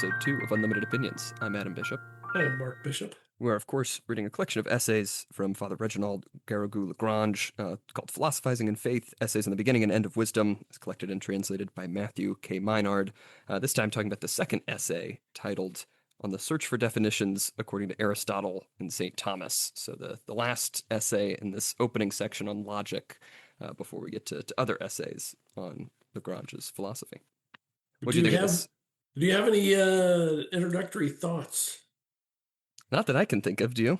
episode 2 of Unlimited Opinions. I'm Adam Bishop. I'm Mark Bishop. We're, of course, reading a collection of essays from Father Reginald Garrigou-Lagrange called Philosophizing in Faith, Essays on the Beginning and End of Wisdom. It's collected and translated by Matthew K. Maynard. This time talking about the second essay titled On the Search for Definitions According to Aristotle and St. Thomas. So the last essay in this opening section on logic before we get to other essays on Lagrange's philosophy. What do you think of this? Do you have any introductory thoughts? Not that I can think of, do you?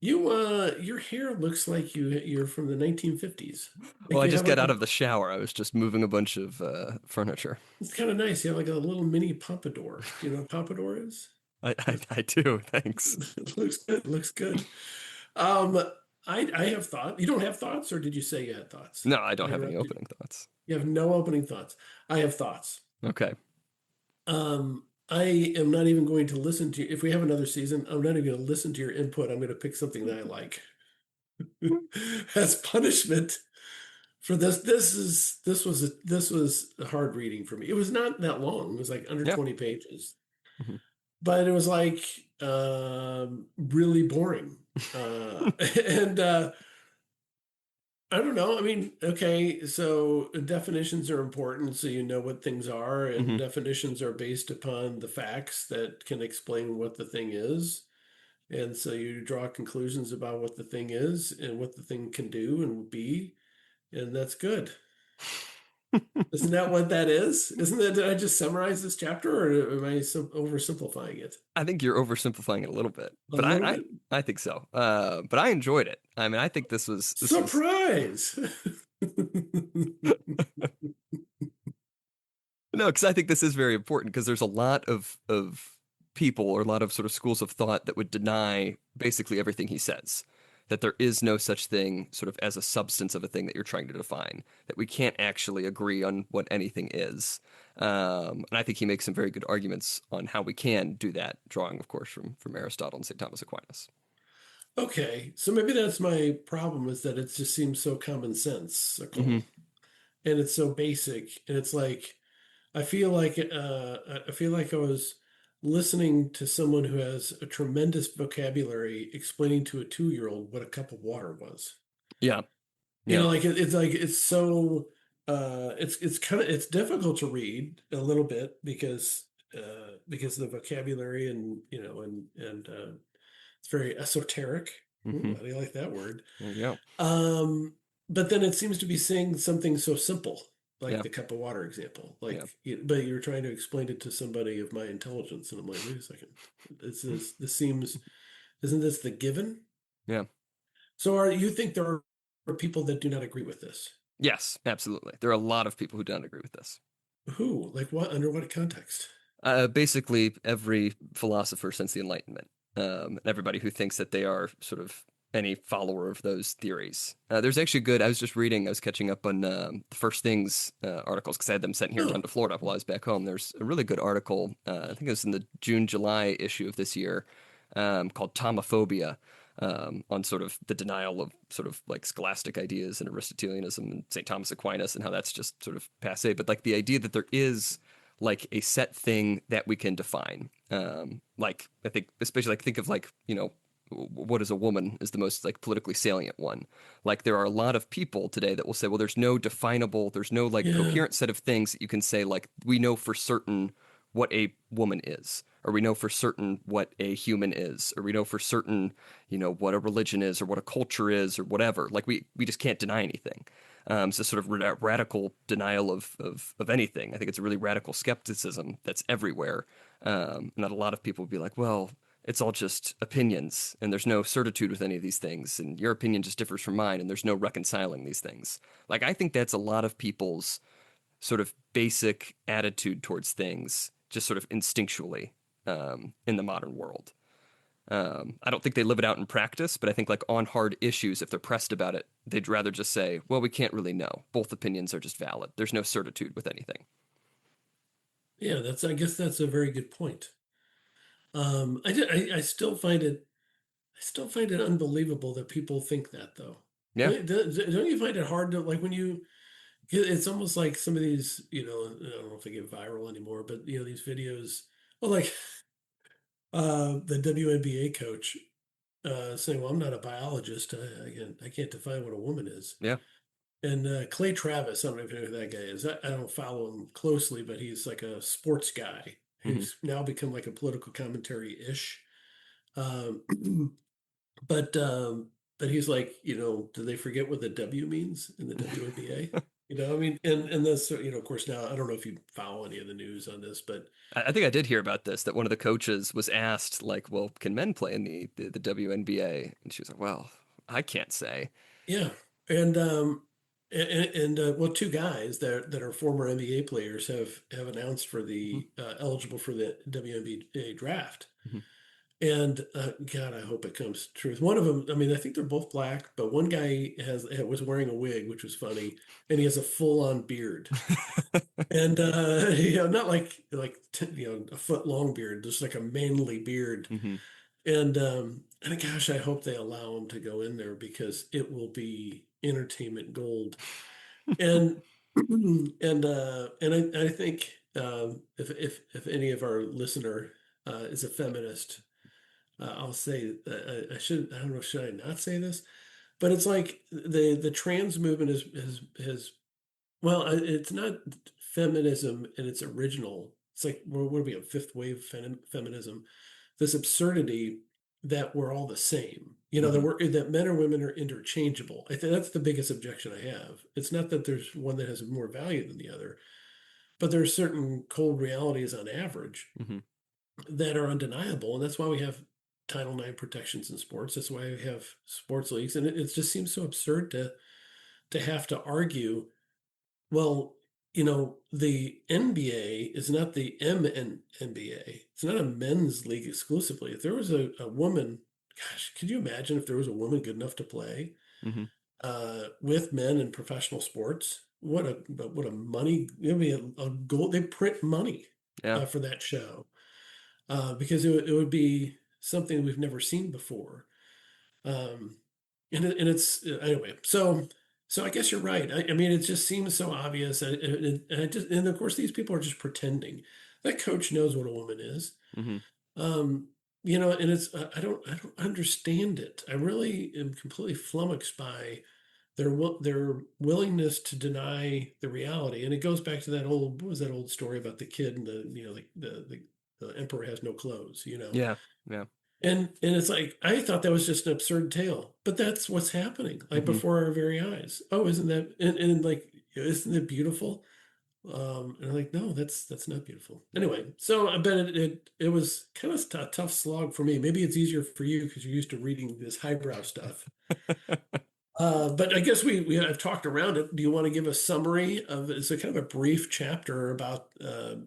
Your hair looks like you're from the 1950s. Well, I just got out of the shower. I was just moving a bunch of furniture. It's kind of nice. You have like a little mini pompadour. Do you know what pompadour is? I do. Thanks. It looks good. Looks good. I have thoughts. You don't have thoughts, or did you say you had thoughts? No, I don't have any opening thoughts. You have no opening thoughts. I have thoughts. Okay. I am not even going to listen to you. If we have another season, I'm not even going to listen to your input. I'm going to pick something that I like as punishment for this. This was hard reading for me. It was not that long. It was like under 20 pages, but it was like really boring. And I don't know. I mean, okay, so definitions are important, so you know what things are, and definitions are based upon the facts that can explain what the thing is. And so you draw conclusions about what the thing is and what the thing can do and be, and that's good. Isn't that what that is? Isn't that, did I just summarize this chapter, or am I oversimplifying it? I think you're oversimplifying it a little bit, but I think so. But I enjoyed it. I mean, I think this was surprise. No, because I think this is very important, because there's a lot of people, or a lot of sort of schools of thought that would deny basically everything he says. That there is no such thing sort of as a substance of a thing that you're trying to define, that we can't actually agree on what anything is. And I think he makes some very good arguments on how we can do that, drawing, of course, from Aristotle and St. Thomas Aquinas. Okay, so maybe that's my problem, is that it just seems so common sense, and it's so basic, and it's like I feel like I was listening to someone who has a tremendous vocabulary explaining to a 2-year-old what a cup of water was. Yeah. You know, like it's so it's difficult to read a little bit because of the vocabulary, and it's very esoteric. Ooh, how do you like that word? Yeah. But then it seems to be saying something so simple, like the cup of water example. Like, but you're trying to explain it to somebody of my intelligence, and I'm like, wait a second, isn't this the given? Yeah. So you think there are people that do not agree with this? Yes, absolutely. There are a lot of people who don't agree with this. Who? Like what? Under what context? Basically, every philosopher since the Enlightenment, and everybody who thinks that they are sort of any follower of those theories. There's actually I was catching up on the First Things articles, because I had them sent here down to Florida while I was back home. There's a really good article, I think it was in the June-July issue of this year, called Tomophobia, on sort of the denial of sort of like scholastic ideas and Aristotelianism and St. Thomas Aquinas, and how that's just sort of passé. But like the idea that there is like a set thing that we can define. Like I think, especially like think of like, what is a woman is the most like politically salient one. Like there are a lot of people today that will say, well, there's no coherent set of things that you can say, like, we know for certain what a woman is, or we know for certain what a human is, or we know for certain, what a religion is, or what a culture is, or whatever. Like we just can't deny anything. So sort of radical denial of anything. I think it's a really radical skepticism that's everywhere. And that a lot of people would be like, well, it's all just opinions, and there's no certitude with any of these things, and your opinion just differs from mine, and there's no reconciling these things. Like, I think that's a lot of people's sort of basic attitude towards things, just sort of instinctually, in the modern world. I don't think they live it out in practice, but I think like on hard issues, if they're pressed about it, they'd rather just say, well, we can't really know. Both opinions are just valid. There's no certitude with anything. Yeah, I guess that's a very good point. I still find it unbelievable that people think that, though. Yeah. Don't you find it hard to, like, it's almost like some of these, I don't know if they get viral anymore, but these videos Well, like the WNBA coach saying, "Well, I'm not a biologist. I can't define what a woman is." Yeah. And Clay Travis, I don't know if you know who that guy is. I don't follow him closely, but he's like a sports guy Hmm. who's now become like a political commentary-ish. Um, but um, but he's like, do they forget what the W means in the WNBA? I mean, and this, of course, now I don't know if you follow any of the news on this, but I think I did hear about this, that one of the coaches was asked, like, well, can men play in the WNBA? And she was like, well, I can't say. yeah, and well, two guys that are former NBA players have announced for Hmm. the eligible for the WNBA draft. Hmm. And God, I hope it comes true. One of them, I mean, I think they're both black, but one guy was wearing a wig, which was funny, and he has a full-on beard, and not a foot long beard, just like a manly beard. Hmm. And gosh, I hope they allow him to go in there because it will be entertainment gold. And and I think if any of our listener is a feminist, I'll say I don't know, should I not say this? But it's like the trans movement is well, it's not feminism in its original. It's like what are we, a fifth wave feminism? This absurdity that we're all the same. Hmm. That men or women are interchangeable. I think that's the biggest objection I have. It's not that there's one that has more value than the other, but there are certain cold realities on average Hmm. that are undeniable, and that's why we have Title IX protections in sports. That's why we have sports leagues, and it just seems so absurd to have to argue. Well, the NBA is not the MNBA. It's not a men's league exclusively. If there was a woman, gosh, could you imagine if there was a woman good enough to play Hmm. with men in professional sports? What a money! It'd be a goal. They print money Yeah. for that show because it would be something we've never seen before. Um, and it's anyway. So I guess you're right. I mean, it just seems so obvious, and of course these people are just pretending. That coach knows what a woman is. Hmm. Um, and it's I don't understand it. I really am completely flummoxed by their willingness to deny the reality. And it goes back to that old what was that old story about the kid and the emperor has no clothes. Yeah. Yeah. And it's like I thought that was just an absurd tale, but that's what's happening, like Hmm. before our very eyes. Oh, isn't that and like isn't it beautiful? And I'm like, no, that's not beautiful. Anyway, so I bet it was kind of a tough slog for me. Maybe it's easier for you because you're used to reading this highbrow stuff. But I guess we have talked around it. Do you want to give a summary of it's a kind of a brief chapter about?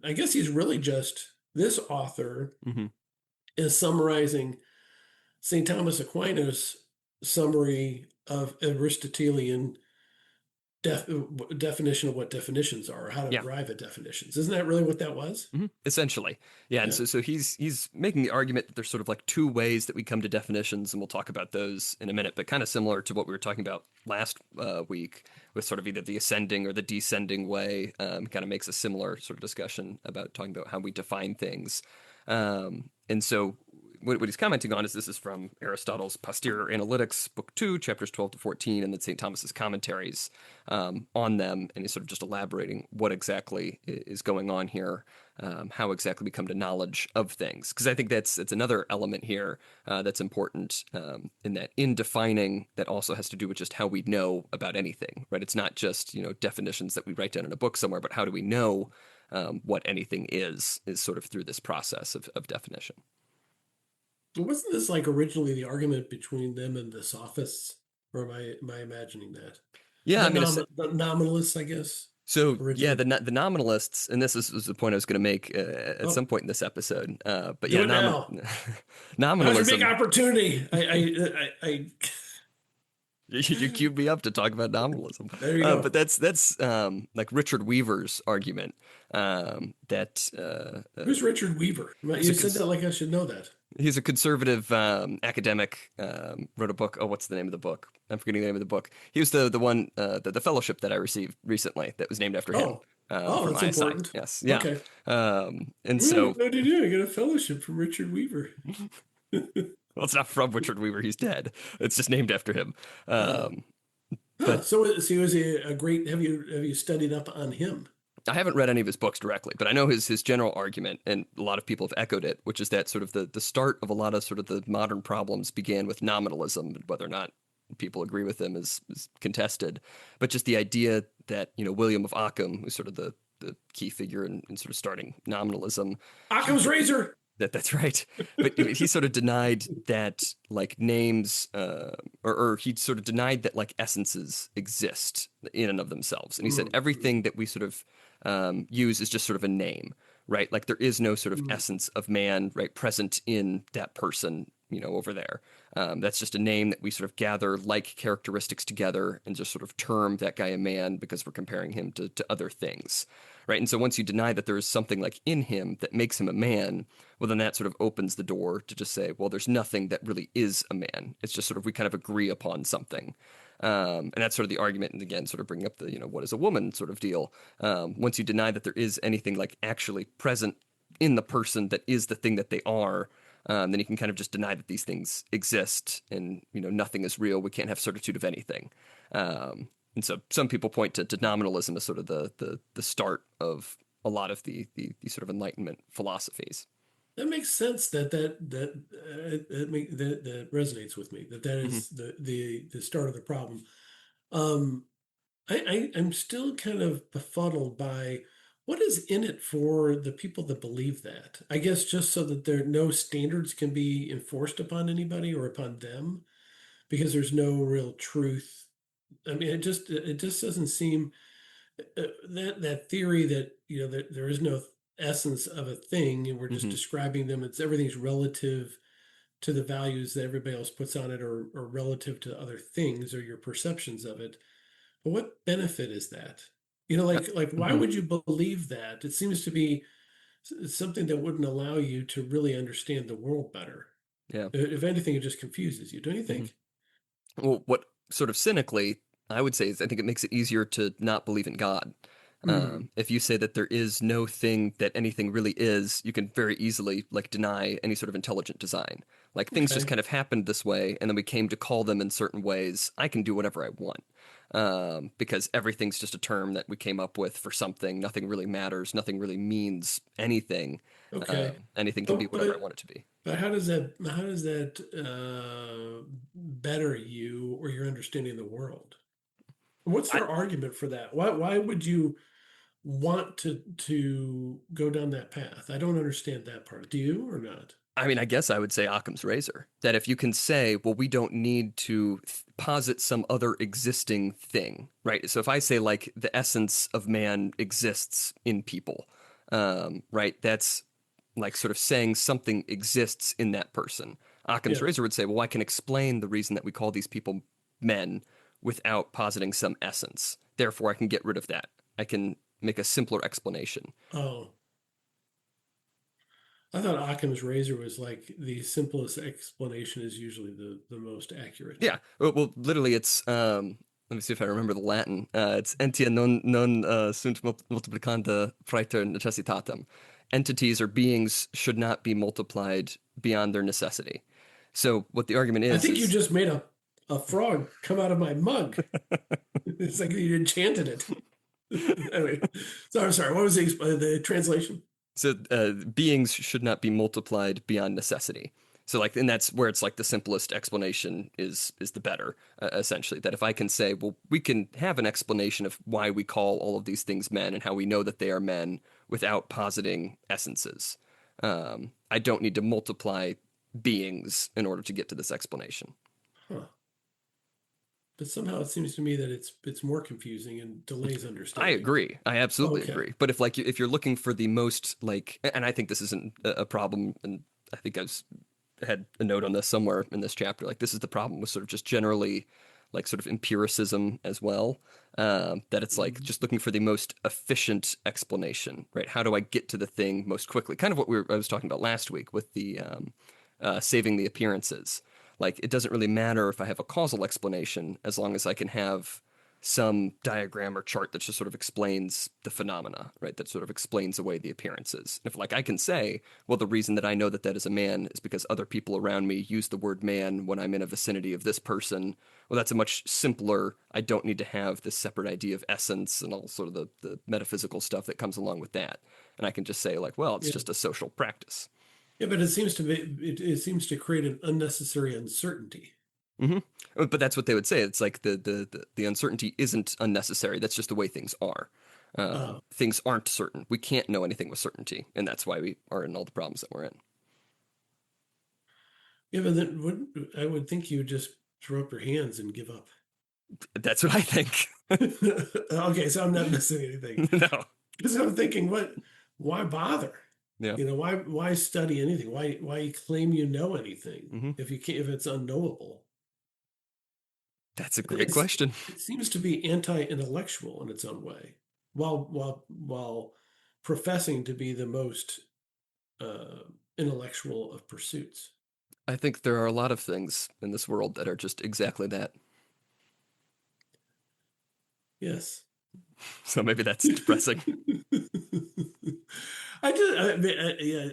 I guess he's really just this author Hmm. is summarizing St. Thomas Aquinas' summary of Aristotelian def- definition of what definitions are, how to Yeah. arrive at definitions. Isn't that really what that was? Hmm. Essentially, yeah, and Yeah. so he's making the argument that there's sort of like two ways that we come to definitions, and we'll talk about those in a minute. But kind of similar to what we were talking about last week, with sort of either the ascending or the descending way, kind of makes a similar sort of discussion about talking about how we define things. And so what he's commenting on is this is from Aristotle's Posterior Analytics, Book 2, chapters 12 to 14, and then St. Thomas's commentaries on them. And he's sort of just elaborating what exactly is going on here, how exactly we come to knowledge of things. Because I think it's another element here that's important in that in defining, that also has to do with just how we know about anything, right? It's not just, definitions that we write down in a book somewhere, but how do we know what anything is sort of through this process of definition. Well, wasn't this like originally the argument between them and the sophists? Or am I imagining that? Yeah, I mean, The nominalists, I guess, so yeah, originally. the nominalists, and this was the point I was going to make at some Oh, point in this episode. But do yeah, it now. Now's your big nominalism. opportunity. I You queued me up to talk about nominalism, there you but go. that's like Richard Weaver's argument that Who's Richard Weaver? he's a You said that like I should know that. he's a conservative academic. Wrote a book. Oh, what's the name of the book? I'm forgetting the name of the book. He was the one the fellowship that I received recently that was named after him. Oh. Oh, from that's ISI. important. Yes, yeah. Okay. And Ooh, so, how did you do? I got a fellowship from Richard Weaver. well, it's not from Richard Weaver. He's dead. It's just named after him. Uh, Um, huh. but So was he a great? Have you studied up on him? I haven't read any of his books directly, but I know his general argument, and a lot of people have echoed it, which is that sort of the start of a lot of sort of the modern problems began with nominalism, and whether or not people agree with him is contested. But just the idea that William of Ockham, who's sort of the key figure in sort of starting nominalism, he Occam's razor. that's right. But he sort of denied that like names, or he sort of denied that like essences exist in and of themselves. And he said Mm, everything that we sort of use is just sort of a name, right? Like there is no sort of mm, essence of man, right, present in that person, over there. That's just a name that we sort of gather like characteristics together and just sort of term that guy a man because we're comparing him to other things, right? And so once you deny that there is something like in him that makes him a man, well, then that sort of opens the door to just say, well, there's nothing that really is a man. It's just sort of we kind of agree upon something. And that's sort of the argument, and again, sort of bringing up the, what is a woman sort of deal. Once you deny that there is anything like actually present in the person that is the thing that they are, then you can kind of just deny that these things exist and, nothing is real. We can't have certitude of anything. And so some people point to nominalism as sort of the start of a lot of the sort of Enlightenment philosophies. that makes sense. That resonates with me. That Hmm. is the start of the problem. Um, I'm still kind of befuddled by what is in it for the people that believe that. I guess just so that there no standards can be enforced upon anybody or upon them because there's no real truth. I mean, it just doesn't seem that theory that that there is no essence of a thing and we're just Hmm. describing them. It's everything's relative to the values that everybody else puts on it or relative to other things or your perceptions of it. But what benefit is that? Like why Hmm. would you believe that? It seems to be something that wouldn't allow you to really understand the world better. Yeah. If anything, it just confuses you, don't you Hmm. think? Well, what sort of cynically I would say is I think it makes it easier to not believe in God. Hmm. If you say that there is no thing that anything really is, you can very easily like deny any sort of intelligent design. Like things just Okay. kind of happened this way, and then we came to call them in certain ways. I can do whatever I want, because everything's just a term that we came up with for something. Nothing really matters. Nothing really means anything. Okay. Anything can be But whatever I but want it to be. but how does that better you or your understanding of the world? What's I, their argument for that? Why would you want to go down that path? I don't understand that part. Do you or not? I mean, I guess I would say Occam's razor. That if you can say, well, we don't need to posit some other existing thing, right? So if I say, like, the essence of man exists in people, right? That's like sort of saying something exists in that person. Occam's Yeah. razor would say, well, I can explain the reason that we call these people men without positing some essence. Therefore, I can get rid of that. I can make a simpler explanation. Oh, I thought Occam's razor was like the simplest explanation is usually the most accurate. Yeah. Well, literally, it's let me see if I remember the Latin. It's entia non sunt multiplicanda praeter necessitatem. Entities or beings should not be multiplied beyond their necessity. So what the argument I is think you is just made a frog come out of my mug. It's like you enchanted it. Anyway, so I'm sorry. What was the translation? so beings should not be multiplied beyond necessity. So like, and that's where it's like the simplest explanation is the better, essentially. That if I can say, well, we can have an explanation of why we call all of these things men and how we know that they are men without positing essences. I don't need to multiply beings in order to get to this explanation. Huh. But somehow it seems to me that it's more confusing and delays I understanding. agree. I absolutely Okay. agree. But if like if you're looking for the most like, and I think this isn't a problem, and I think had a note on this somewhere in this chapter. Like this is the problem with sort of just generally like sort of empiricism as well. That it's like Mhm. just looking for the most efficient explanation, right? How do I get to the thing most quickly? Kind of what I was talking about last week with the saving the appearances. Like it doesn't really matter if I have a causal explanation as long as I can have some diagram or chart that just sort of explains the phenomena, right? That sort of explains away the appearances. If like I can say, well, the reason that I know that that is a man is because other people around me use the word man when I'm in a vicinity of this person. Well, that's a much simpler. I don't need to have this separate idea of essence and all sort of the metaphysical stuff that comes along with that. And I can just say like, well, it's Yeah. just a social practice. Yeah, but it seems to be it seems to create an unnecessary uncertainty. Hmm. But that's what they would say. It's like the uncertainty isn't unnecessary. That's just the way things are. Uh, Things aren't certain. We can't know anything with certainty, and that's why we are in all the problems that we're in. yeah, but then would I would think you would just throw up your hands and give up. That's what I think. Okay, so I'm not missing anything. No. Because I'm thinking, why bother? Yeah. Why study anything? Why claim you know anything Hmm. if you can't, if it's unknowable? That's a great It's, question. it seems to be anti-intellectual in its own way, while professing to be the most uh, intellectual of pursuits. I think there are a lot of things in this world that are just exactly that. Yes. So maybe that's depressing. Yeah,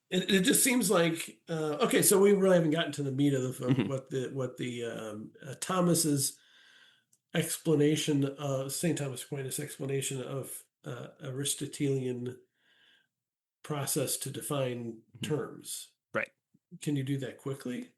it just seems like okay. So we really haven't gotten to the meat of Hmm. what the Thomas's explanation of St. Thomas Aquinas explanation of Aristotelian process to define Hmm. terms. Right. Can you do that quickly?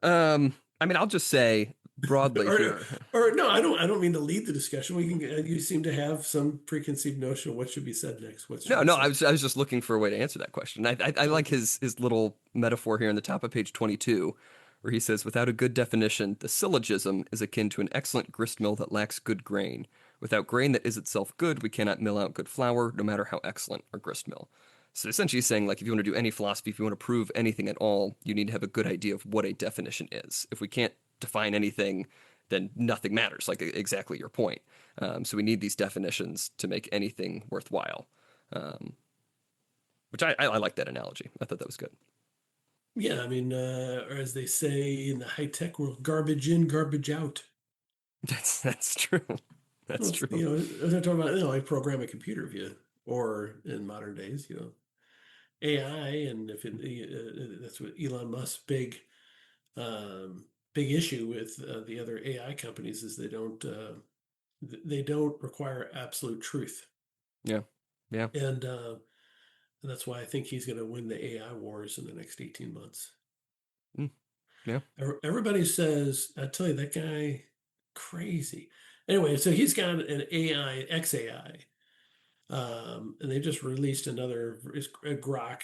I mean, I'll just say broadly or here. or no, I don't mean to lead the discussion. We can you seem to have some preconceived notion of what should be said next. What should No, we no, say? I was just looking for a way to answer that question. I like Okay. his little metaphor here in the top of page 22, where he says, without a good definition, the syllogism is akin to an excellent grist mill that lacks good grain. Without grain that is itself good, we cannot mill out good flour, no matter how excellent our grist mill. So essentially, he's saying like if you want to do any philosophy, if you want to prove anything at all, you need to have a good idea of what a definition is. If we can't define anything, then nothing matters. Like exactly your point. So we need these definitions to make anything worthwhile. Um, which I like that analogy. I thought that was good. Yeah, I mean, or as they say in the high tech world, garbage in, garbage out. That's true. Well, That's it's, true. as I talk about, like program a computer view, or in modern days, AI, and if that's what Elon Musk's um, big issue with the other AI companies is they don't require absolute truth, Yeah, yeah, and that's why I think he's going to win the AI wars in the next 18 months. mm, yeah. Everybody says, I tell you, that guy crazy. Anyway, so he's got an AI, XAI, and they just released another Grok,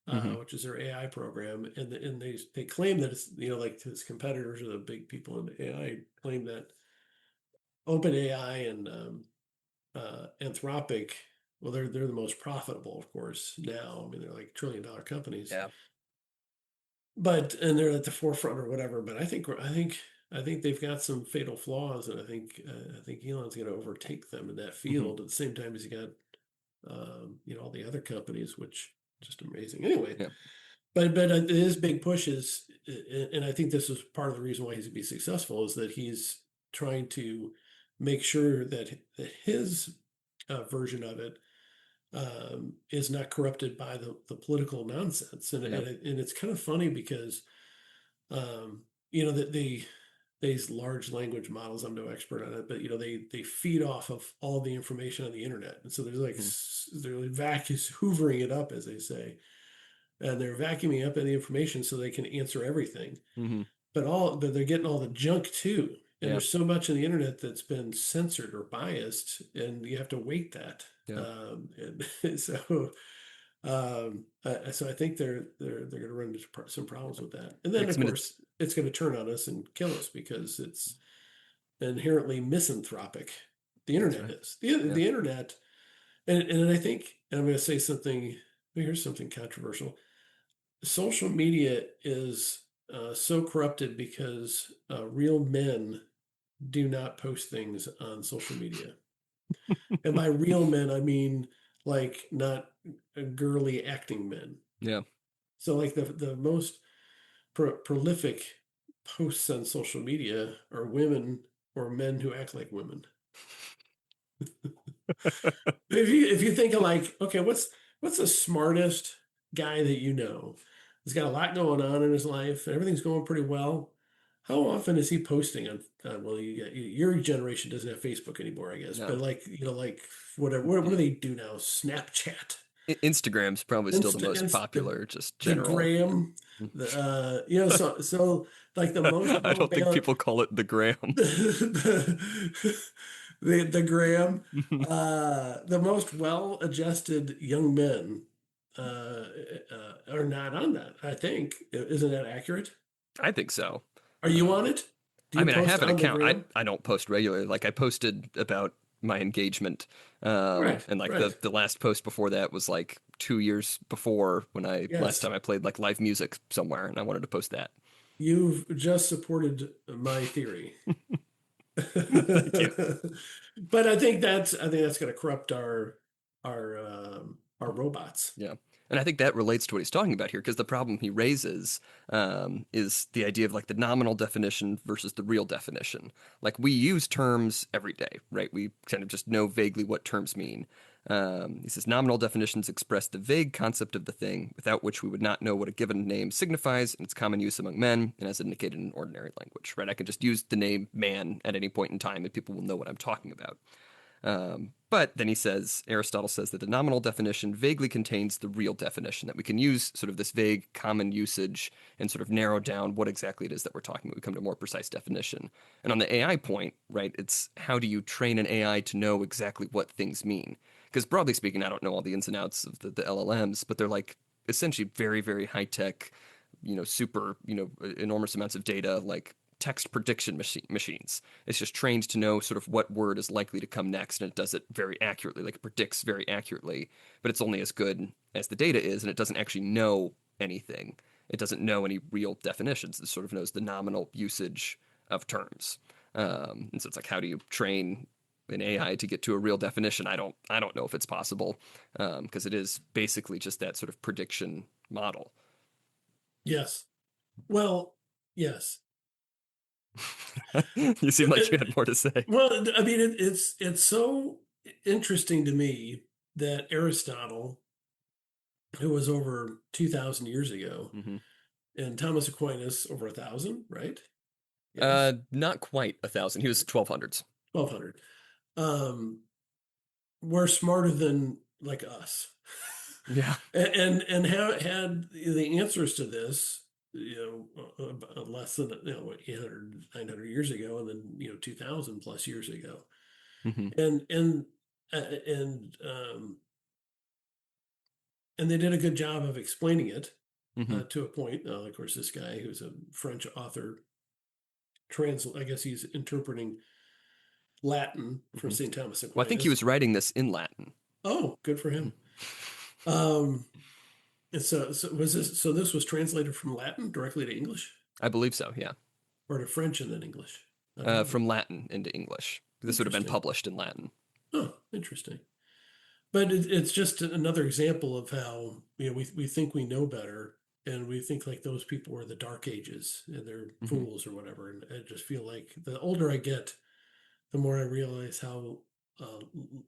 Hmm. which is their AI program, and they claim that it's like his competitors or the big people in AI claim that OpenAI and Anthropic, well, they're the most profitable, of course, now. I mean, they're like $1 trillion companies, Yeah. but and they're at the forefront or whatever. But I think they've got some fatal flaws, and I think Elon's going to overtake them in that Hmm. field at the same time as he got all the other companies, which just amazing. Anyway, Yeah. but his big push is, and I think this is part of the reason why he's going to be successful, is that he's trying to make sure that his version of it is not corrupted by the political nonsense. Yeah. And it's kind of funny because um, that these large language models, I'm no expert on it, but they feed off of all the information on the internet, and so there's like Hmm. they're like hoovering it up, as they say, and they're vacuuming up any information so they can answer everything. Hmm. But they're getting all the junk too. And Yeah. there's so much on the internet that's been censored or biased, and you have to weight that. Yeah. And so I think they're going to run into some problems with that. And then, Because of I mean, it's course, it's going to turn on us and kill us because it's inherently misanthropic. The that's internet right. is the Yeah. the internet, and I think, and I'm going to say something. Here's something controversial. Social media is so corrupted because real men do not post things on social media. And by real men, I mean like not girly acting men. Yeah. So like the most prolific posts on social media are women or men who act like women? If you think of like, okay, what's the smartest guy that you know? He's got a lot going on in his life, and everything's going pretty well. How often is he posting on well, your generation doesn't have Facebook anymore, I guess, but No. like, like whatever, what do Yeah. they do now? Snapchat, Instagram's probably still the most Insta, popular, just the general. gram, so like the most I well don't think balanced people call it the gram. the gram, the most well-adjusted young men are not on that, I think. Isn't that accurate? I think so. Are you on Um, it? Do I you mean, I post have an on the account. gram? I don't post regularly. Like I posted about my engagement, Right, and like right. the last post before that was like 2 years before when I last Yes. time I played like live music somewhere, and I wanted to post that. You've just supported my theory. Thank you. But I think that's going to corrupt our robots. Yeah. And I think that relates to what he's talking about here, because the problem he raises is the idea of like the nominal definition versus the real definition. Like we use terms every day, right? We kind of just know vaguely what terms mean. He says nominal definitions express the vague concept of the thing, without which we would not know what a given name signifies in its common use among men and as indicated in ordinary language, right? I can just use the name man at any point in time and people will know what I'm talking about. But then he says, Aristotle says that the nominal definition vaguely contains the real definition, that we can use sort of this vague common usage and sort of narrow down what exactly it is that we're talking about. We come to a more precise definition. And on the AI point, right, it's how do you train an AI to know exactly what things mean? Because broadly speaking, I don't know all the ins and outs of the LLMs, but they're like essentially very, very high tech, super, enormous amounts of data, like text prediction machines. It's just trained to know sort of what word is likely to come next, and it does it very accurately, like it predicts very accurately, but it's only as good as the data is, and it doesn't actually know anything. It doesn't know any real definitions. It sort of knows the nominal usage of terms. And so it's like, how do you train an AI to get to a real definition? I don't know if it's possible, because it is basically just that sort of prediction model. Yes. Well, yes. You seem like you had more to say. Well, I mean, it's so interesting to me that Aristotle, who was over 2,000 years ago, Mm-hmm. and Thomas Aquinas over 1,000, right? Yes, Not quite 1,000. He was 1200s. 1,200. Um, were smarter than like us, Yeah. and had the answers to this, less than 800, 900 years ago, and then 2,000 plus years ago, Hmm. and and and they did a good job of explaining it Hmm. to a point. Of course, this guy who's a French author, I guess he's interpreting Latin from Hmm. St. Thomas Well, I think he Aquinas. was writing this in Latin. Oh, good for Mhm. him. Um, and so this was translated from Latin directly to English, I believe so, yeah. or to French and then English? I don't know. From Latin into English. This would have been Interesting. published in Latin. Oh, interesting. But it's just another example of how we think we know better, and we think like those people were the Dark Ages and they're Hmm. fools or whatever. And I just feel like the older I get, the more I realize how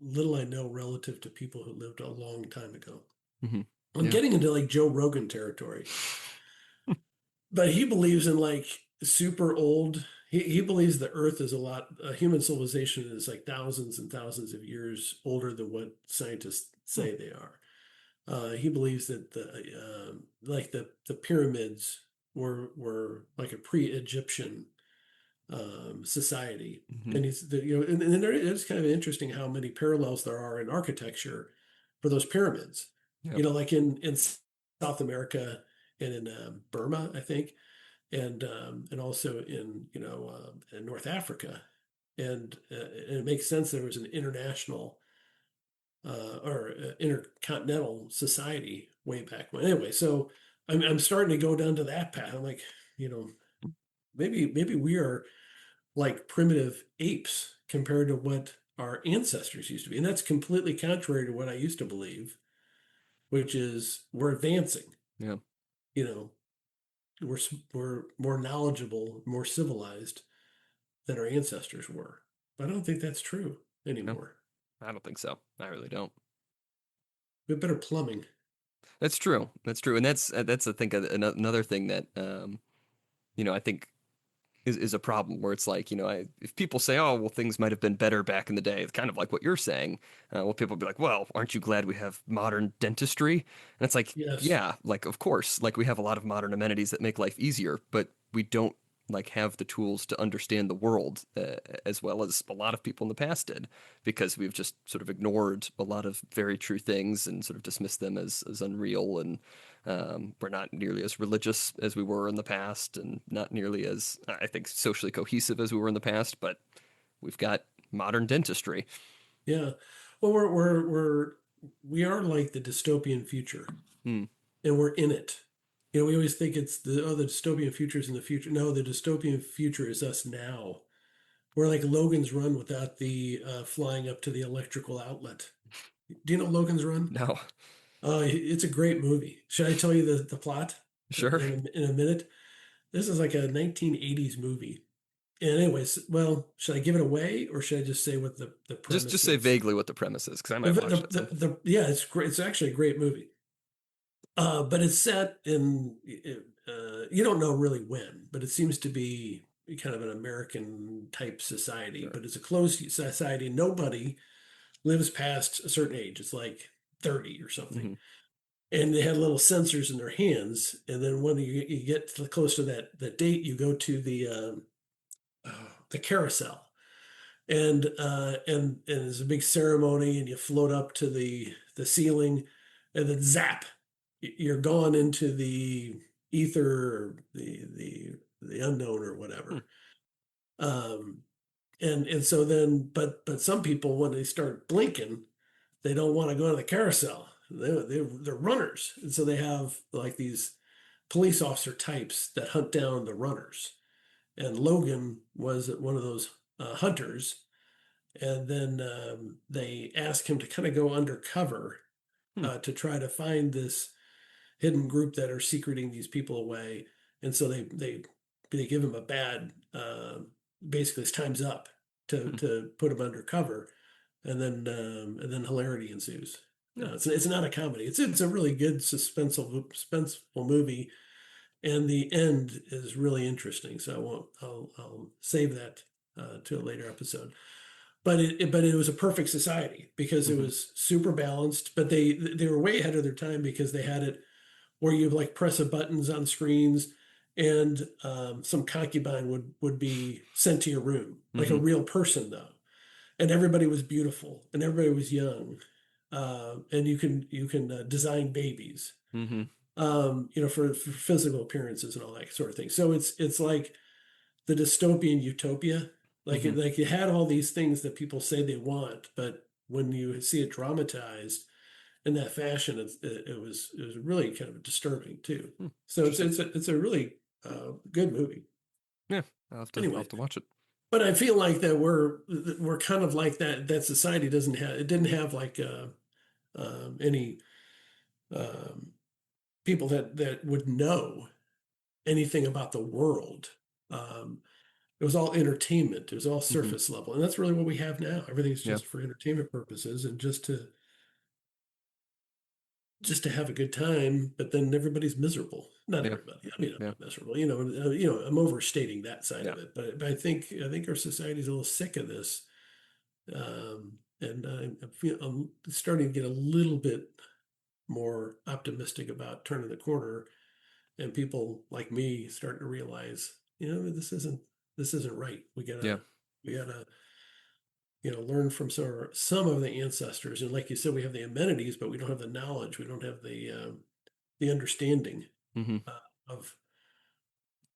little I know relative to people who lived a long time ago. Hmm. I'm Yeah. getting into like Joe Rogan territory, but he believes in like super old. He believes the Earth is human civilization is like thousands and thousands of years older than what scientists Hmm. say they are. He believes that the pyramids were like a pre-Egyptian society, Hmm. and and there is kind of interesting how many parallels there are in architecture for those pyramids. Yep. Like in South America and in Burma, I think, and also in North Africa, and it makes sense there was an international or intercontinental society way back when. Anyway, so I'm starting to go down to that path. I'm like, you know, maybe we are like primitive apes compared to what our ancestors used to be, and that's completely contrary to what I used to believe, which is we're advancing. Yeah. You know, we're more knowledgeable, more civilized, than our ancestors were. But I don't think that's true No, anymore. I don't think so. I really don't. We have better plumbing. That's true. That's true. And that's I think another thing that I think is a problem where it's like, if people say, oh, well, things might have been better back in the day, it's kind of like what you're saying. Well, people will be like, well, aren't you glad we have modern dentistry? And it's like, Yes. yeah, like, of course, like we have a lot of modern amenities that make life easier, but we don't like have the tools to understand the world as well as a lot of people in the past did because we've just sort of ignored a lot of very true things and sort of dismissed them as unreal and we're not nearly as religious as we were in the past, and not nearly as, I think, socially cohesive as we were in the past. But we've got modern dentistry. Yeah. Well, we are like the dystopian future, Hmm. and we're in it. We always think it's the dystopian future is in the future. No, the dystopian future is us now. We're like Logan's Run without the flying up to the electrical outlet. Do you know Logan's Run? No, It's a great movie. Should I tell you the plot sure. in a minute? This is like a 1980s movie. And anyways, well, should I give it away or should I just say what the Just premise say is? vaguely what the premise is, because I The, might watch the, this one. yeah, it's great. It's actually a great movie. But it's set in, you don't know really when, but it seems to be kind of an American type society, Sure. but it's a closed society. Nobody lives past a certain age. It's like 30 or something. Hmm. And they had little sensors in their hands. And then when you get close to that date, you go to the carousel. And there's a big ceremony, and you float up to the ceiling, and then zap, you're gone into the ether, or the unknown, or Hmm. whatever. Um, and so then, but some people when they start blinking, they don't want to go to the carousel. They're runners, and so they have like these police officer types that hunt down the runners. And Logan was one of those hunters, and then they ask him to kind of go undercover Hmm. to try to find this hidden group that are secreting these people away. And so they give him a bad, basically his time's up to Hmm. put him undercover, and then hilarity ensues. Yeah. It's not a comedy. It's a really good suspenseful movie, and the end is really interesting. So I won't I'll save that to a later episode. But it was a perfect society because it Hmm. was super balanced. But they were way ahead of their time because they had it where you like press a buttons on screens, and some concubine would be sent to your room, like a Hmm. real person though, and everybody was beautiful and everybody was young, and you can design babies, Hmm. for physical appearances and all that sort of thing. So it's like the dystopian utopia. Hmm. Like you had all these things that people say they want, but when you see it dramatized in that fashion, it was really kind of disturbing too. Hmm. So Interesting. it's a really good movie. Yeah, I'll have Anyway, to watch it. but I feel like that we're kind of like that. That society didn't have like any um, people that would know anything about the world. Um, it was all entertainment. It was all Hmm. surface level, and that's really what we have now. Everything's Yeah. just for entertainment purposes and just to have a good time. But then everybody's miserable. Not Yeah. everybody. I mean, I'm Yeah. not miserable. I'm overstating that side Yeah. of it. But I think our society's a little sick of this, and I'm starting to get a little bit more optimistic about turning the corner, and people like me starting to realize, this isn't right. Yeah. We gotta learn from some of the ancestors. And like you said, we have the amenities, but we don't have the knowledge. We don't have the understanding Hmm. of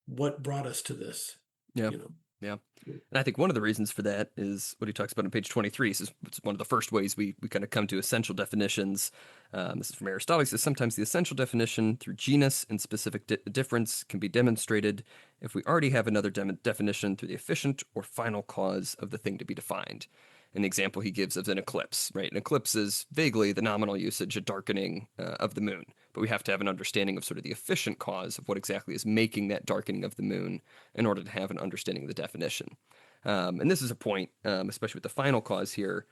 what brought us to this. Yeah. You know, Yeah. And I think one of the reasons for that is what he talks about on page 23. This is it's one of the first ways we kind of come to essential definitions. This is from Aristotle. He says sometimes the essential definition through genus and specific difference can be demonstrated if we already have another definition through the efficient or final cause of the thing to be defined. An example he gives of an eclipse, right? An eclipse is vaguely the nominal usage, a darkening of the moon, but we have to have an understanding of sort of the efficient cause of what exactly is making that darkening of the moon in order to have an understanding of the definition. And this is a point, especially with the final cause here,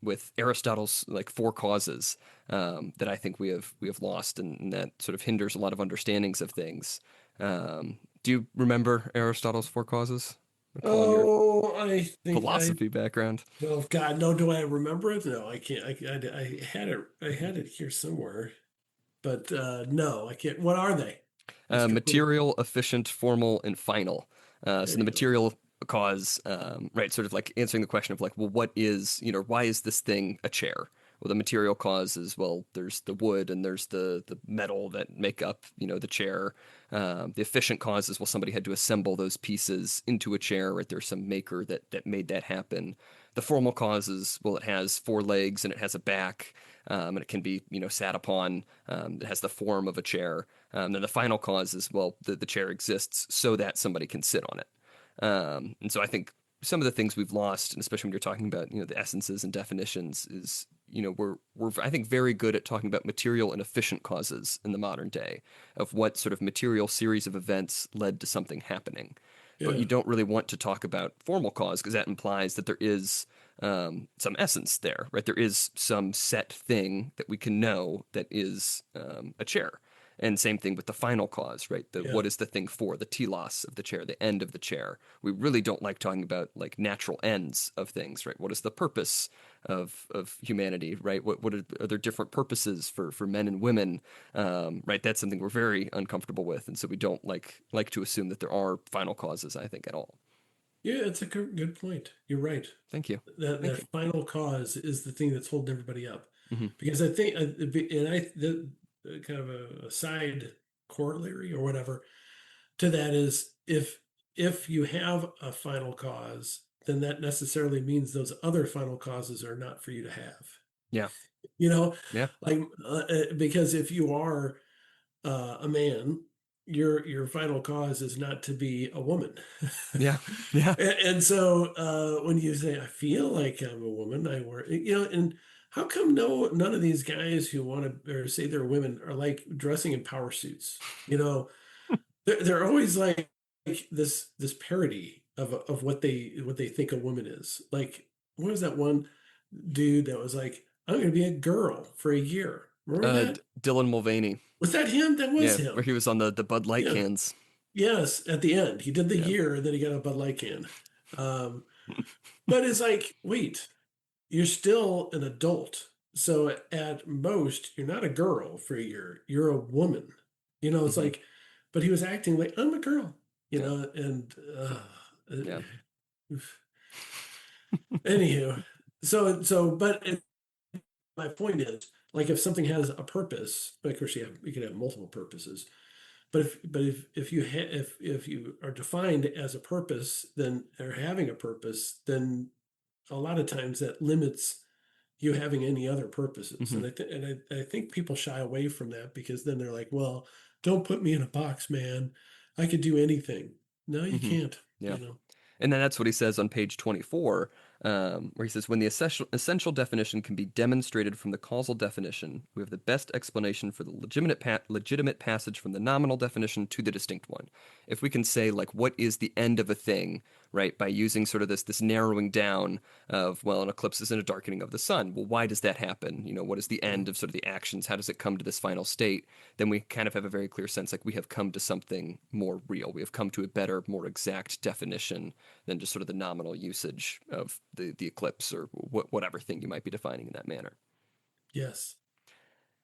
with Aristotle's like four causes, that I think we have lost, and that sort of hinders a lot of understandings of things. Do you remember Aristotle's four causes? Recalling your Oh, I think I. philosophy background. Oh God, no! Do I remember it? No, I can't. I had it. I had it here somewhere, but no, I can't. What are they? Just to put it. Material, efficient, formal, and final. So There the you go. material cause, right, sort of like answering the question of like, well, what is, why is this thing a chair? Well, the material cause is, well, there's the wood and there's the metal that make up, the chair. The efficient cause is, well, somebody had to assemble those pieces into a chair, right? There's some maker that made that happen. The formal cause is, well, it has four legs and it has a back, and it can be, sat upon. It has the form of a chair. Then the final cause is, well, the chair exists so that somebody can sit on it. And so I think some of the things we've lost, and especially when you're talking about, the essences and definitions, is, we're I think very good at talking about material and efficient causes in the modern day of what sort of material series of events led to something happening. But Yeah, you don't really want to talk about formal cause because that implies that there is some essence there, right? There is some set thing that we can know that is a chair. And same thing with the final cause, right? The yeah, what is the thing for, the telos of the chair, the end of the chair. We really don't like talking about like natural ends of things, right? What is the purpose of humanity, right? What are there different purposes for men and women, right? That's something we're very uncomfortable with, and so we don't like to assume that there are final causes. I think at all. yeah. It's a good point. You're right. Thank you, That thank you. final cause is the thing that's holding everybody up, Hmm. because I think, and kind of a side corollary or whatever to that is, if you have a final cause, then that necessarily means those other final causes are not for you to have. Yeah, You know, yeah, like because if you are a man, your final cause is not to be a woman. yeah, yeah. And so when you say, I feel like I'm a woman, I work, and how come none of these guys who want to or say they're women are like dressing in power suits? They're always like this parody of what they think a woman is. Like, what was that one dude that was like, I'm going to be a girl for a year? Remember that? Dylan Mulvaney. Was that him? That was Yeah, where him. he was on the Bud Light Yeah. cans. Yes. At the end, he did the Yeah. year, and then he got a Bud Light can. Um, but it's like, wait, you're still an adult. So at most, you're not a girl for a year. You're a woman. It's Hmm. like, but he was acting like I'm a girl. Yeah, And yeah. anywho, but my point is, like, if something has a purpose, of course, you could have multiple purposes. But if you are defined as a purpose, then or having a purpose, then a lot of times that limits you having any other purposes. Hmm. And I think people shy away from that because then they're like, well, don't put me in a box, man. I could do anything. No, you Hmm. can't, Yeah. you know. And then that's what he says on page 24, where he says, when the essential definition can be demonstrated from the causal definition, we have the best explanation for the legitimate passage from the nominal definition to the distinct one. If we can say, like, what is the end of a thing, right, by using sort of this narrowing down of, well, an eclipse is in a darkening of the sun. Well, why does that happen? What is the end of sort of the actions? How does it come to this final state? Then we kind of have a very clear sense, like, we have come to something more real. We have come to a better, more exact definition than just sort of the nominal usage of the eclipse or whatever thing you might be defining in that manner. Yes.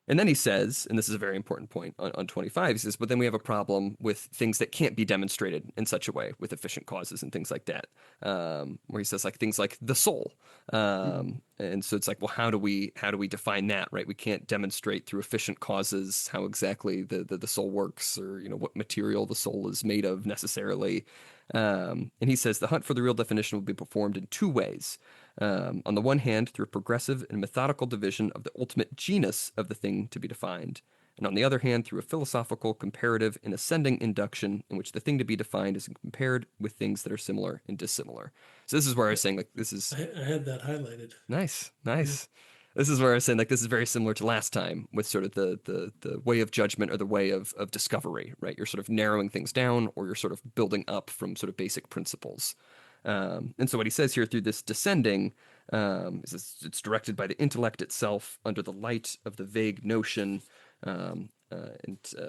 And then he says, and this is a very important point on 25, he says, but then we have a problem with things that can't be demonstrated in such a way with efficient causes and things like that. Where he says like things like the soul. Mhm. And so it's like, well, how do we define that, right? We can't demonstrate through efficient causes how exactly the soul works or, what material the soul is made of necessarily. And he says the hunt for the real definition will be performed in two ways. On the one hand, through a progressive and methodical division of the ultimate genus of the thing to be defined, and on the other hand, through a philosophical, comparative, and ascending induction in which the thing to be defined is compared with things that are similar and dissimilar. So this is where I I, was saying, like, this is I had that highlighted. nice, Yeah. nice. This is where I was saying, like, this is very similar to last time with sort of the way of judgment or the way of discovery, right? You're sort of narrowing things down or you're sort of building up from sort of basic principles. And so what he says here through this descending it's directed by the intellect itself under the light of the vague notion and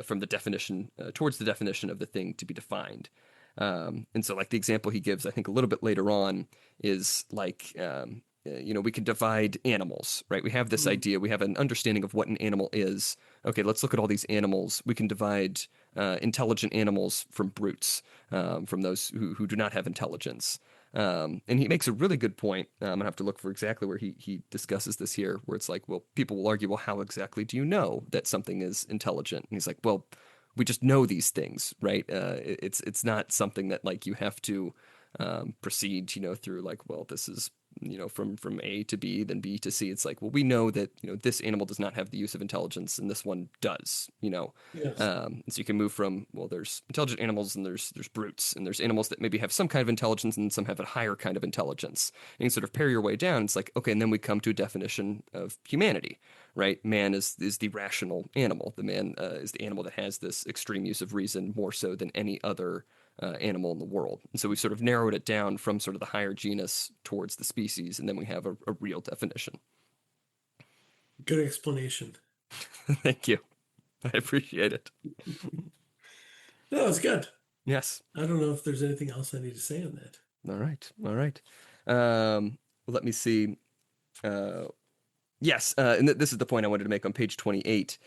from the definition towards the definition of the thing to be defined. And so, like the example he gives, I think a little bit later on is like, we can divide animals, right? We have this Mm. idea, we have an understanding of what an animal is. Okay, let's look at all these animals. We can divide intelligent animals from brutes, from those who do not have intelligence. And he makes a really good point. I'm gonna have to look for exactly where he discusses this here, where it's like, well, people will argue, well, how exactly do you know that something is intelligent? And he's like, well, we just know these things, right? It's not something that like you have to proceed, through like, well, this is from A to B, then B to C. It's like, well, we know that this animal does not have the use of intelligence, and this one does. Yes. So you can move from, well, there's intelligent animals and there's brutes, and there's animals that maybe have some kind of intelligence and some have a higher kind of intelligence. And you sort of pair your way down. It's like, okay, and then we come to a definition of humanity, right? Man is the rational animal. The man is the animal that has this extreme use of reason more so than any other animal in the world. And so we sort of narrowed it down from sort of the higher genus towards the species, and then we have a real definition. Good explanation. Thank you. I appreciate it. No, it's good. Yes. I don't know if there's anything else I need to say on that. All right. All right. Let me see. Uh, yes. And this is the point I wanted to make on page 28.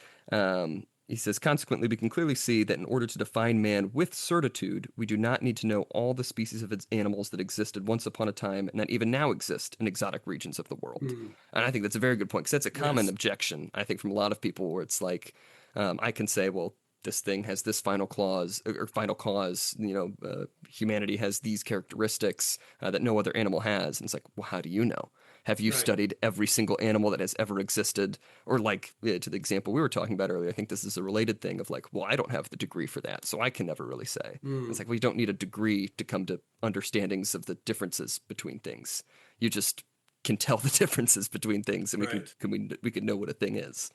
He says, consequently, we can clearly see that in order to define man with certitude, we do not need to know all the species of its animals that existed once upon a time and that even now exist in exotic regions of the world. Mm. And I think that's a very good point because that's a common Yes. objection, I think, from a lot of people where it's like, I can say, well, this thing has this final clause or final cause, humanity has these characteristics that no other animal has. And it's like, well, how do you know? Have you Right. studied every single animal that has ever existed? Or like to the example we were talking about earlier, I think this is a related thing of like, well, I don't have the degree for that, so I can never really say. It's Mm. like, well, you don't need a degree to come to understandings of the differences between things. You just can tell the differences between things, and Right. we can know what a thing is.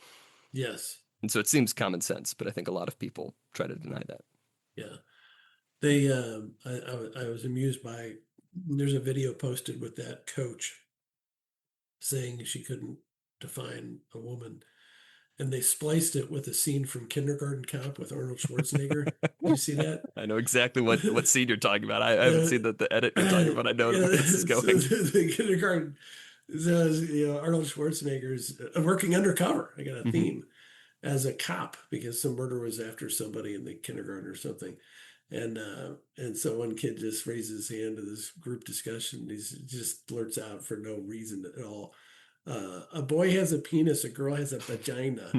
Yes. And so it seems common sense, but I think a lot of people try to deny that. Yeah. They. I was amused by. There's a video posted with that coach saying she couldn't define a woman, and they spliced it with a scene from Kindergarten Cop with Arnold Schwarzenegger. Did you see that? I know exactly what scene you're talking about. I haven't seen the edit you're talking about. I know Yeah, where this is so going. the kindergarten says, Arnold Schwarzenegger's working undercover. I got a Hmm. theme as a cop because some murder was after somebody in the kindergarten or something. And so one kid just raises his hand to this group discussion. He just blurts out for no reason at all. A boy has a penis, a girl has a vagina.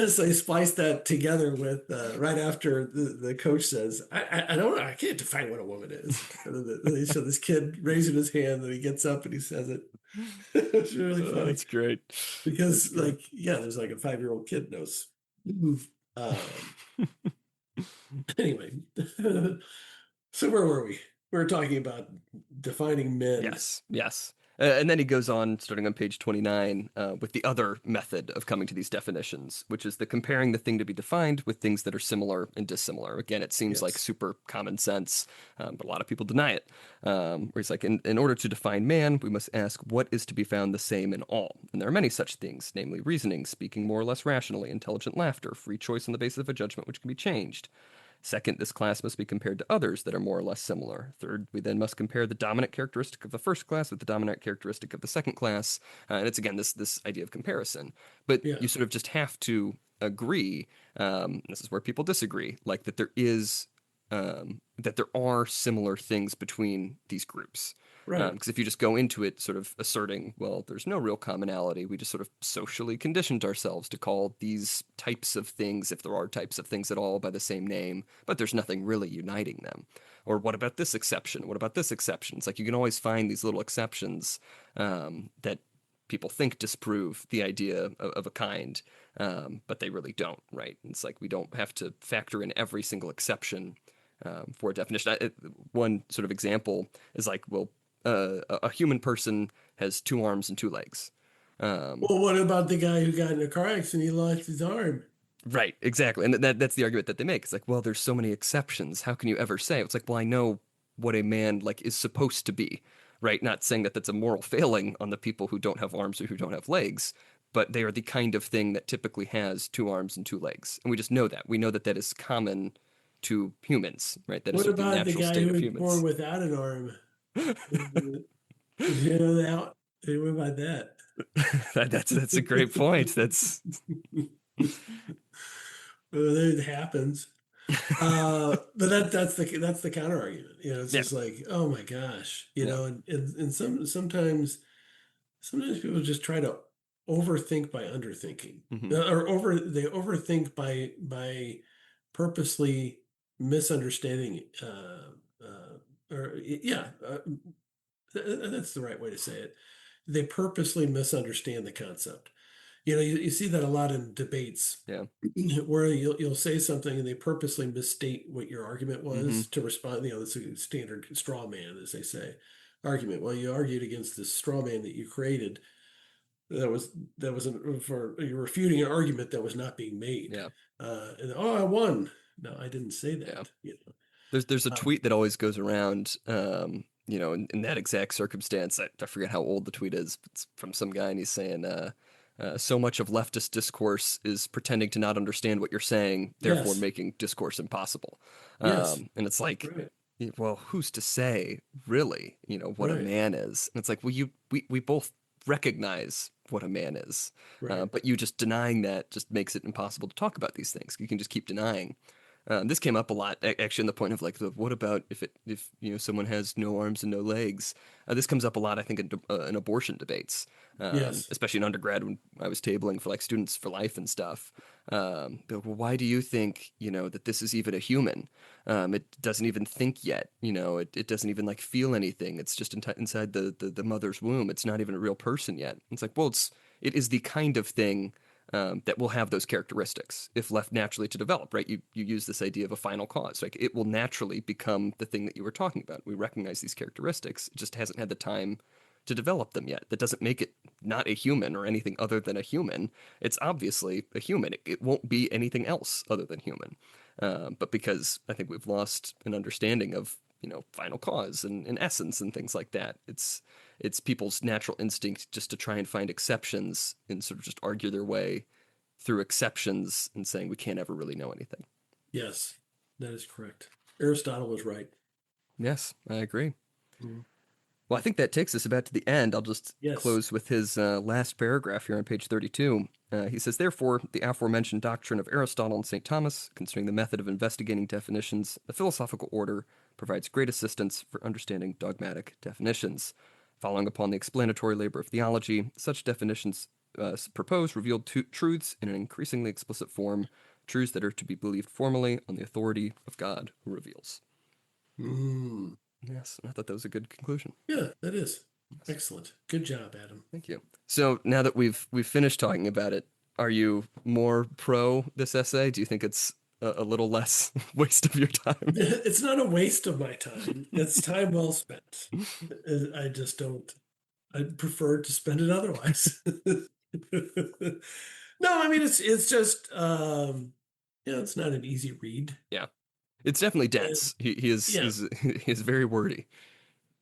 So he spliced that together with right after the coach says, I don't know, I can't define what a woman is. So this kid raising his hand, and he gets up and he says it. It's really funny That's great. That's because, great. like, yeah, there's like a 5-year-old kid knows. Um, anyway, so where were we? We were talking about defining men. Yes, yes. And then he goes on, starting on page 29, with the other method of coming to these definitions, which is the comparing the thing to be defined with things that are similar and dissimilar. Again, it seems like Yes. super common sense, but a lot of people deny it. Where he's like, in order to define man, we must ask what is to be found the same in all. And there are many such things, namely reasoning, speaking more or less rationally, intelligent laughter, free choice on the basis of a judgment which can be changed. Second, this class must be compared to others that are more or less similar. Third, we then must compare the dominant characteristic of the first class with the dominant characteristic of the second class. And it's again this idea of comparison. But Yeah. you sort of just have to agree. This is where people disagree, like that there are similar things between these groups. Right. Because if you just go into it sort of asserting, well, there's no real commonality, we just sort of socially conditioned ourselves to call these types of things, if there are types of things at all, by the same name, but there's nothing really uniting them. Or what about this exception? What about this exception? It's like you can always find these little exceptions that people think disprove the idea of a kind, but they really don't, right? It's like we don't have to factor in every single exception for a definition. One sort of example is like, well, a human person has 2 arms and 2 legs. Um, Well, what about the guy who got in a car accident? He lost his arm. right, exactly, and that's the argument that they make. It's like, well, there's so many exceptions. How can you ever say? It's like, well, I know. what a man like is supposed to be, right? Not saying that that's a moral failing on the people who don't have arms or who don't have legs, but they are the kind of thing that typically has two arms and two legs. And we just know that. We know that that is common to humans, right? That is What sort of the about the natural guy state who of was born humans. without an arm? Did you know that? What about that? That's a great point. That's Well, it happens. But that's the counter argument. It's yeah, just like, oh my gosh, yeah. and sometimes people just try to overthink by underthinking, Hmm. or they overthink by purposely misunderstanding. Or yeah, that's the right way to say it. They purposely misunderstand the concept. You see that a lot in debates Yeah. where you'll say something and they purposely misstate what your argument Hmm. was to respond. It's a standard straw man, as they say, argument. Well, you argued against this straw man that you created. For you're refuting an argument that was not being made. Yeah. And oh, I won. No, I didn't say Yeah. that. There's a tweet that always goes around, in that exact circumstance. I forget how old the tweet is. But it's from some guy, and he's saying, "So much of leftist discourse is pretending to not understand what you're saying, therefore Yes. making discourse impossible." Yes. And it's like, Right. well, who's to say, really, what a Right. man is? And it's like, well, we both recognize what a man is, Right. but you just denying that just makes it impossible to talk about these things. You can just keep denying. This came up a lot, actually, in the point of like, what about if someone has no arms and no legs? This comes up a lot, I think, in abortion debates, Yes. especially in undergrad when I was tabling for like Students for Life and stuff. They're like, well, why do you think that this is even a human? It doesn't even think yet. It doesn't even like feel anything. It's just inside the mother's womb. It's not even a real person yet. It's like, well, it is the kind of thing that will have those characteristics if left naturally to develop, right? You use this idea of a final cause. Like it will naturally become the thing that you were talking about. We recognize these characteristics. It just hasn't had the time to develop them yet. That doesn't make it not a human or anything other than a human. It's obviously a human. It won't be anything else other than human. But because I think we've lost an understanding of final cause and essence and things like that, it's people's natural instinct just to try and find exceptions and sort of just argue their way through exceptions and saying we can't ever really know anything. Yes. That is correct. Aristotle was right. Yes, I agree. Mhm. Well, I think that takes us about to the end. I'll just Yes. close with his last paragraph here on page 32. He says, therefore, the aforementioned doctrine of Aristotle and St. Thomas concerning the method of investigating definitions, the philosophical order, provides great assistance for understanding dogmatic definitions. Following upon the explanatory labor of theology, such definitions propose revealed truths in an increasingly explicit form, truths that are to be believed formally on the authority of God who reveals. Mm. Yes, I thought that was a good conclusion. Yeah, that is. Yes. Excellent. Good job, Adam. Thank you. So now that we've finished talking about it, are you more pro this essay? Do you think it's a little less waste of your time? It's not a waste of my time. It's time well spent. I just don't, I'd prefer to spend it otherwise. No, I mean it's just it's not an easy read. Yeah, it's definitely And dense. He is yeah. he is very wordy.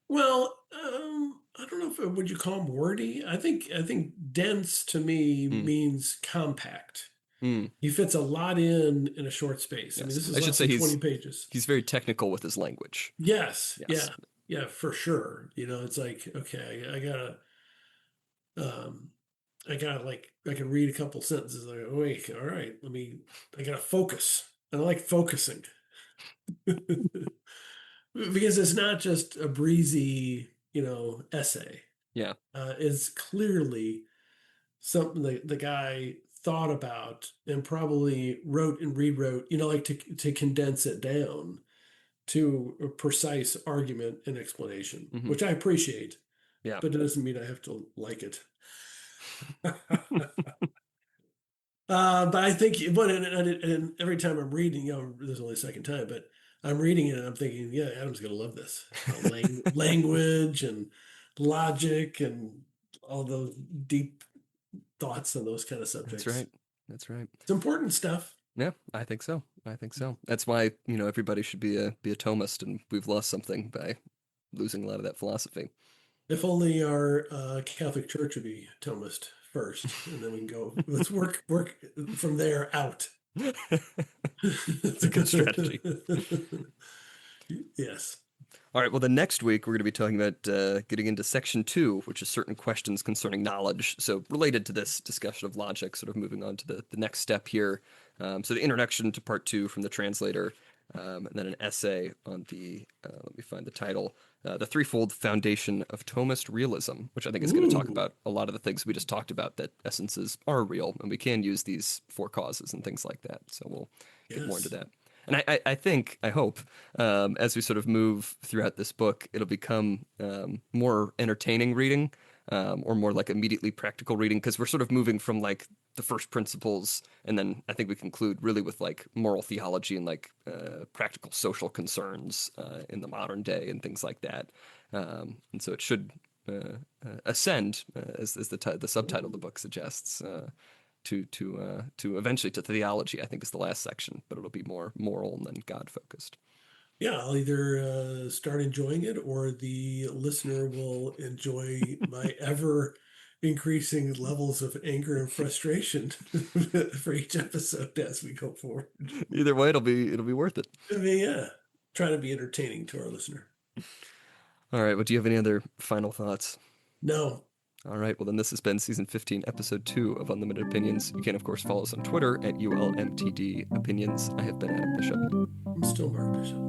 Well, I don't know if would you call them wordy? I think dense to me Mm, means compact. mm, He fits a lot in a short space. I mean, yes, this I is should less say than 20 pages. he's very technical with his language. Yes, Yes. yeah, yeah, for sure. It's like, okay, um, I gotta like, I can read a couple sentences. Like, oh, wait, all right, I gotta focus. I like focusing because it's not just a breezy, essay. Yeah. It's clearly something that the guy thought about and probably wrote and rewrote, like to condense it down to a precise argument and explanation, Hmm. which I appreciate, Yeah. but it doesn't mean I have to like it. But I think, and every time I'm reading, this is only the second time, but I'm reading it and I'm thinking, yeah, Adam's going to love this. Language and logic and all those deep thoughts on those kind of That's subjects. right. That's right. It's important stuff. Yeah, I think so. I think so. That's why, everybody should be a Thomist, and we've lost something by losing a lot of that philosophy. If only our Catholic Church would be Thomist first, and then we can go. Let's work from there out. It's a good strategy. Yes. All right. Well, the next week we're going to be talking about getting into section 2, which is certain questions concerning knowledge. So related to this discussion of logic, sort of moving on to the next step here. So the introduction to part 2 from the translator, and then an essay on let me find the title, the threefold foundation of Thomist realism, which I think is going to talk Ooh, about a lot of the things we just talked about, that essences are real and we can use these for causes and things like that. So we'll get more into yes. that. And I think, I hope, as we sort of move throughout this book, it'll become more entertaining reading, or more like immediately practical reading, because we're sort of moving from like the first principles, and then I think we conclude really with like moral theology and like practical social concerns in the modern day and things like that. And so it should ascend, as the subtitle of the book suggests, to eventually to theology. I think is the last section, but it'll be more moral and then God focused. Yeah, I'll either start enjoying it or the listener will enjoy my ever increasing levels of anger and frustration for each episode as we go forward. Either way, it'll be worth it. I mean, yeah, trying to be entertaining to our listener. All right. Well, do you have any other final thoughts? No, All right. Well, then this has been season 15, episode 2 of Unlimited Opinions. You can, of course, follow us on Twitter at ULMTD Opinions. I have been Adam Bishop. I'm still Mark Bishop.